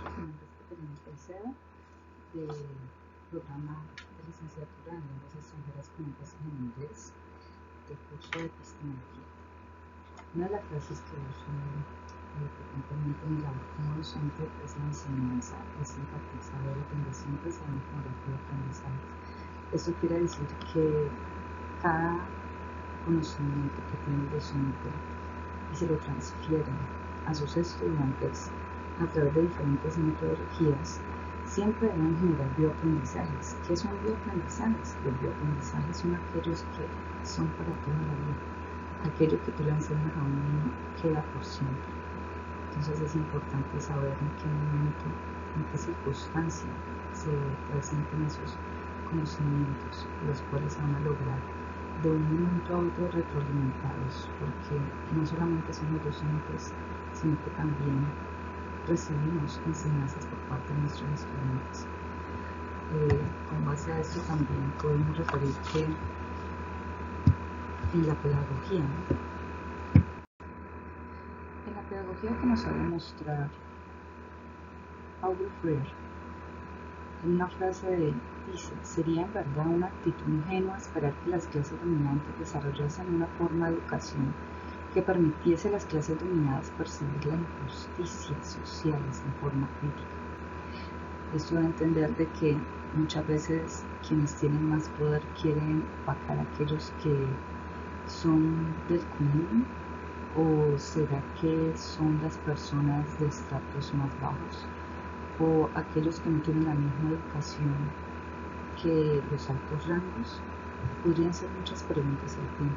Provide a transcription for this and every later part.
Mi nombre es Caterina Caicedo, del programa de licenciatura en lenguas extranjeras con énfasis en inglés, del curso de epistemología. Una de las frases que uso frecuentemente en mi labor como docente es la enseñanza, es impartir saber, aprender siempre, se deben mejorar de aprendizaje. Esto quiere decir que cada conocimiento que tiene el docente y se lo transfieren a sus estudiantes a través de diferentes metodologías, siempre deben generar bioaprendizajes. ¿Qué son bioaprendizajes? Los bioaprendizajes son aquellos que son para toda la vida. Aquello que tú le enseñas a un niño queda por siempre. Entonces es importante saber en qué momento, en qué circunstancia se presenten esos conocimientos, los cuales se van a lograr de un momento a otro retroalimentados, porque no solamente son los docentes, sino que también recibimos enseñanzas por parte de nuestros estudiantes. Con base a esto también podemos referir que en la pedagogía que nos ha de mostrar Paulo Freire, en una frase dice: sería en verdad una actitud ingenua esperar que las clases dominantes desarrollasen una forma de educación que permitiese a las clases dominadas percibir las injusticias sociales en forma crítica. Esto da a entender de que muchas veces quienes tienen más poder quieren opacar a aquellos que son del común, o será que son las personas de estratos más bajos, o aquellos que no tienen la misma educación que los altos rangos. Podrían ser muchas preguntas al tiempo,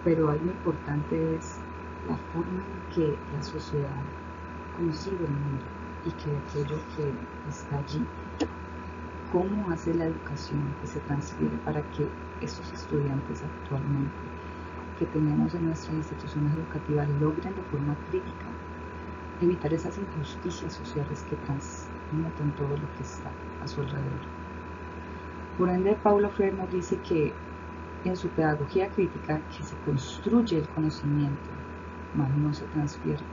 pero algo importante es la forma en que la sociedad concibe el mundo y que aquello que está allí, cómo hace la educación que se transfiere para que estos estudiantes actualmente que tenemos en nuestras instituciones educativas logren de forma crítica evitar esas injusticias sociales que transmiten todo lo que está a su alrededor. Por ende, Paulo Freire nos dice que en su pedagogía crítica que se construye el conocimiento, más no se transfiere.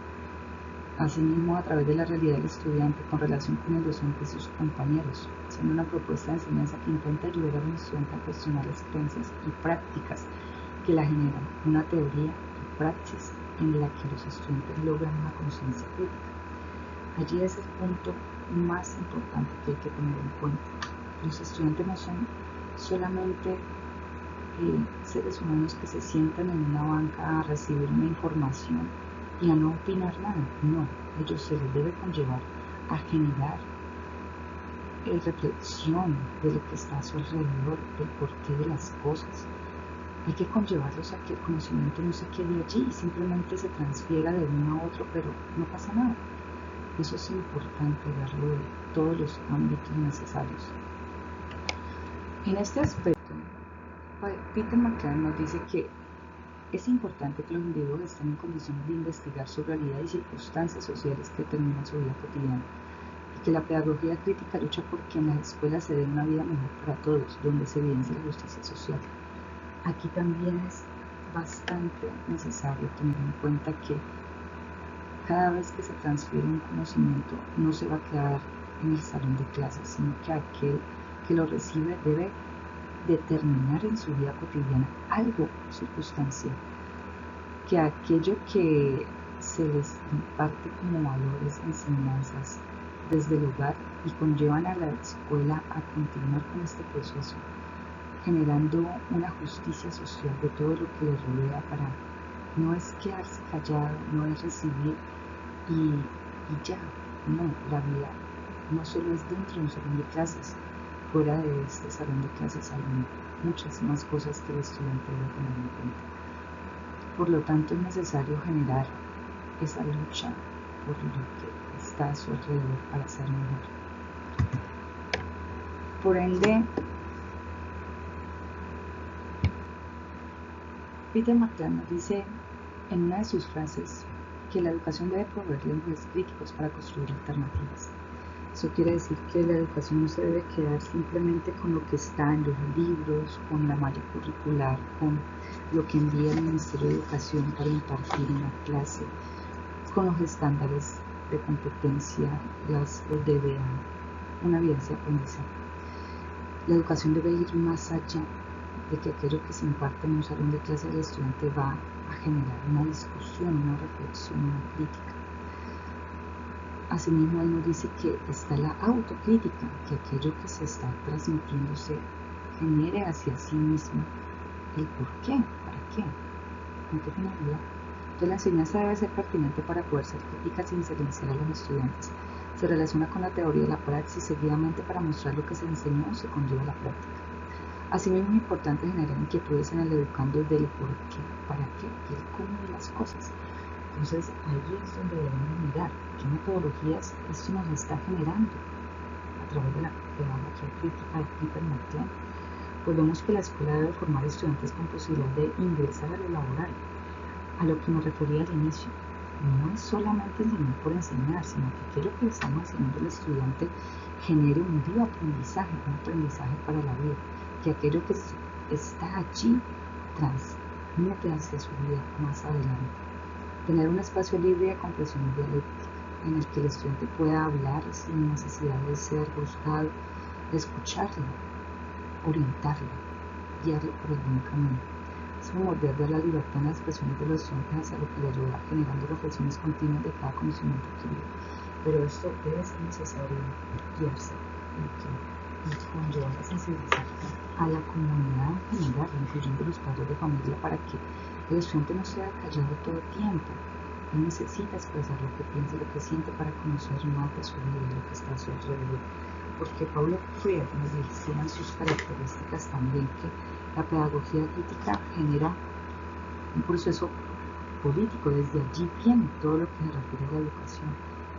Asimismo, a través de la realidad del estudiante con relación con el docente y sus compañeros, siendo una propuesta de enseñanza que intenta ayudar a un estudiante a cuestionar las creencias y prácticas que la generan, una teoría y praxis en la que los estudiantes logran una conciencia crítica. Allí es el punto más importante que hay que tener en cuenta. Los estudiantes no son solamente seres humanos que se sientan en una banca a recibir una información y a no opinar nada. No, ellos se les debe conllevar a generar reflexión de lo que está a su alrededor, del porqué de las cosas. Hay que conllevarlos a que el conocimiento no se quede allí y simplemente se transfiera de uno a otro, pero no pasa nada. Eso es importante verlo de todos los ámbitos necesarios. En este aspecto, Peter McClaren nos dice que es importante que los individuos estén en condiciones de investigar su realidad y circunstancias sociales que determinan su vida cotidiana, y que la pedagogía crítica lucha por que en las escuelas se dé una vida mejor para todos, donde se evidencie la justicia social. Aquí también es bastante necesario tener en cuenta que cada vez que se transfiere un conocimiento no se va a quedar en el salón de clases, sino que aquel que lo recibe debe determinar en su vida cotidiana algo circunstancial, que aquello que se les imparte como valores, enseñanzas desde el hogar y conllevan a la escuela a continuar con este proceso, generando una justicia social de todo lo que les rodea, para no es quedarse callado, no es recibir y ya, no, la vida no solo es dentro de un salón de clases, fuera de este salón de clases hay muchas más cosas que el estudiante debe tener en cuenta. Por lo tanto, es necesario generar esa lucha por lo que está a su alrededor para ser mejor. Por ende, Peter McClaren nos dice en una de sus frases que la educación debe proveer lenguajes críticos para construir alternativas. Eso quiere decir que la educación no se debe quedar simplemente con lo que está en los libros, con la malla curricular, con lo que envía el Ministerio de Educación para impartir una clase, con los estándares de competencia, las DBA, una evidencia de aprendizaje. La educación debe ir más allá de que aquello que se imparte en un salón de clase del estudiante va a generar una discusión, una reflexión, una crítica. Asimismo, él nos dice que está la autocrítica, que aquello que se está transmitiendo se genere hacia sí mismo el por qué, para qué, con qué finalidad. Entonces, la enseñanza debe ser pertinente para poder ser crítica sin silenciar a los estudiantes. Se relaciona con la teoría de la praxis seguidamente para mostrar lo que se enseñó o se conlleva a la práctica. Asimismo, es importante generar inquietudes en el educando del por qué, para qué y el cómo de las cosas. Entonces, ahí es donde debemos mirar qué metodologías esto nos está generando a través de la pedagogía crítica de Peter McLean. Pues vemos que la escuela debe formar estudiantes con posibilidad de ingresar a lo laboral. A lo que me refería al inicio, no es solamente enseñar por enseñar, sino que aquello que estamos enseñando al estudiante genere un vivo aprendizaje, un aprendizaje para la vida, que aquello que está allí transmute hacia su vida más adelante. Tener un espacio libre de comprensión dialéctica en el que el estudiante pueda hablar sin necesidad de ser juzgado, escucharlo, orientarlo, guiarlo por el buen camino. Es moldear la libertad en las expresiones de los estudiantes hacia lo que le ayuda, generando reflexiones continuas de cada conocimiento adquirido. Pero esto debe ser necesario guiarse y conllevar la sensibilización a la comunidad en general, incluyendo los padres de familia, para que el estudiante no sea callado todo el tiempo. Él necesita expresar lo que piensa, lo que siente para conocer más de su vida y lo que está a su alrededor. Porque Paulo Freire nos decía en sus características también que la pedagogía crítica genera un proceso político. Desde allí viene todo lo que se refiere a la educación,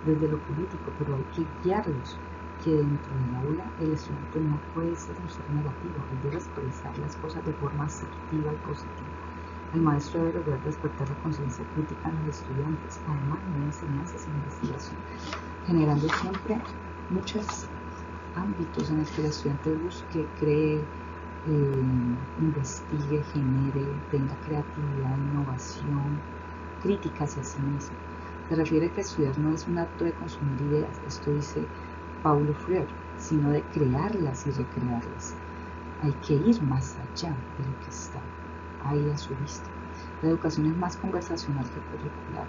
desde lo político, pero hay que guiarlos, que dentro del aula el estudiante no puede ser un ser negativo, él debe expresar las cosas de forma asertiva y positiva. El maestro debe lograr despertar la conciencia crítica en los estudiantes, además de enseñanzas e investigación, generando siempre muchos ámbitos en los que el estudiante busque, cree, investigue, genere, tenga creatividad, innovación, crítica hacia sí mismo. Se refiere a que estudiar no es un acto de consumir ideas, esto dice Paulo Freire, sino de crearlas y recrearlas. Hay que ir más allá de lo que está ahí a su vista. La educación es más conversacional que curricular.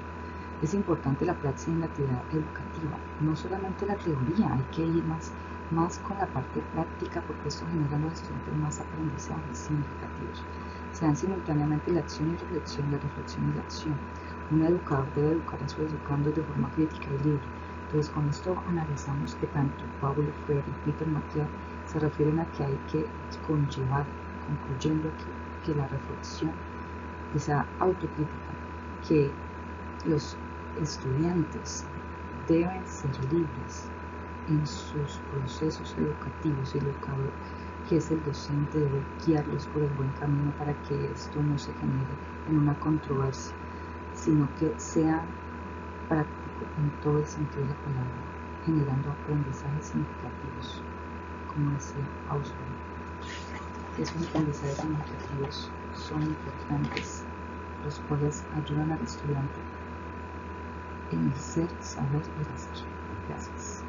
Es importante la praxis en la actividad educativa, no solamente la teoría, hay que ir más con la parte práctica, porque esto genera a los estudiantes más aprendizajes significativos. Se dan simultáneamente la acción y reflexión, la reflexión y la acción. Un educador debe educar a sus educandos de forma crítica y libre. Entonces, con esto analizamos que tanto Paulo Freire y Peter McLean se refieren a que hay que conllevar, concluyendo que la reflexión, esa autocrítica, que los estudiantes deben ser libres en sus procesos educativos, y el educador, que es el docente, debe guiarlos por el buen camino para que esto no se genere en una controversia, sino que sea práctico en todo el sentido de la palabra, generando aprendizajes significativos, como decía Ausubel. Esos aprendizajes significativos son importantes, los cuales ayudan al estudiante en el ser, saber y hacer. Gracias.